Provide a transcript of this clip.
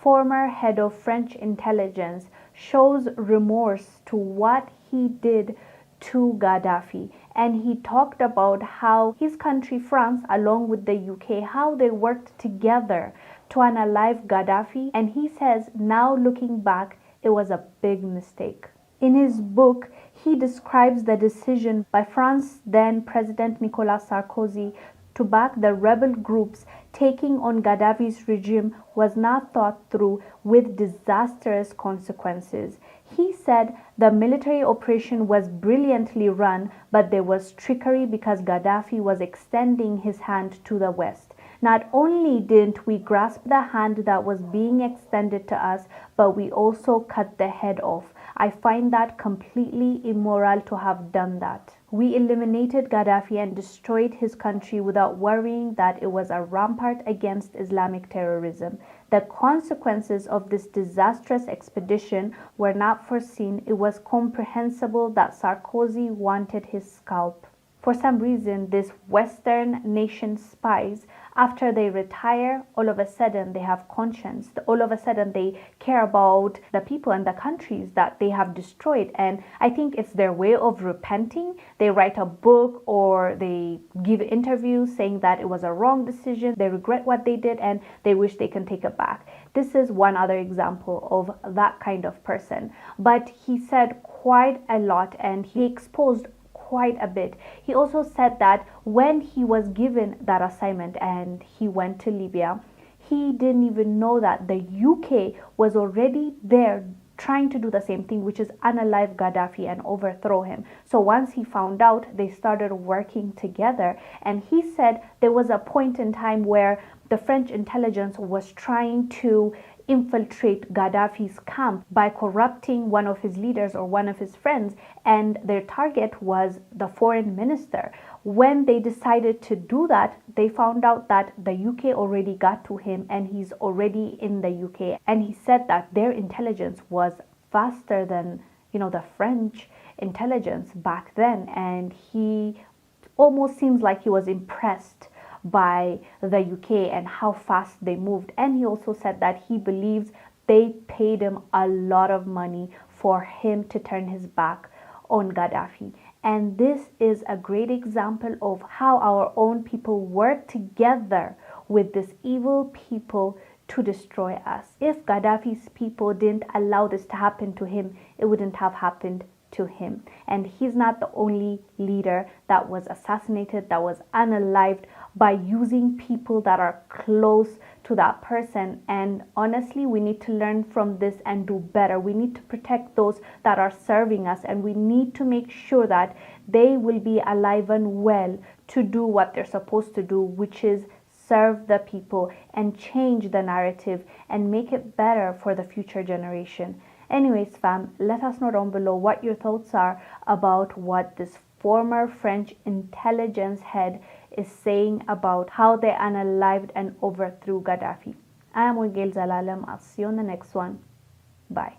former head of French intelligence, shows remorse to what he did to Gaddafi. And he talked about how his country, France, along with the UK, how they worked together to unalive Gaddafi. And he says, now looking back, it was a big mistake. In his book, he describes the decision by France's then President Nicolas Sarkozy to back the rebel groups taking on Gaddafi's regime was not thought through with disastrous consequences. He said the military operation was brilliantly run, but there was trickery because Gaddafi was extending his hand to the West. Not only didn't we grasp the hand that was being extended to us, but we also cut the head off. I find that completely immoral to have done that. We eliminated Gaddafi and destroyed his country without worrying that it was a rampart against Islamic terrorism. The consequences of this disastrous expedition were not foreseen. It was comprehensible that Sarkozy wanted his scalp. For some reason, these Western nation spies, after they retire, all of a sudden they have conscience. All of a sudden they care about the people and the countries that they have destroyed. And I think it's their way of repenting. They write a book or they give interviews saying that it was a wrong decision. They regret what they did and they wish they can take it back. This is one other example of that kind of person. But he said quite a lot and he exposed quite a bit. He also said that when he was given that assignment and he went to Libya, he didn't even know that the UK was already there trying to do the same thing, which is unalive Gaddafi and overthrow him. So once he found out, they started working together. And he said there was a point in time where the French intelligence was trying to infiltrate Gaddafi's camp by corrupting one of his leaders or one of his friends, and their target was the foreign minister. When they decided to do that, they found out that the UK already got to him and he's already in the UK. And he said that their intelligence was faster than, the French intelligence back then, and he almost seems like he was impressed by the UK and how fast they moved. And he also said that he believes they paid him a lot of money for him to turn his back on Gaddafi. And this is a great example of how our own people work together with these evil people to destroy us. If Gaddafi's people didn't allow this to happen to him, it wouldn't have happened to him. And he's not the only leader that was assassinated, that was unalived by using people that are close to that person. And honestly, we need to learn from this and do better. We need to protect those that are serving us, and we need to make sure that they will be alive and well to do what they're supposed to do, which is serve the people and change the narrative and make it better for the future generation. Anyways, fam, let us know down below what your thoughts are about what this former French intelligence head is saying about how they unalived and overthrew Gaddafi. I am Gail Zalalem. I'll see you on the next one. Bye.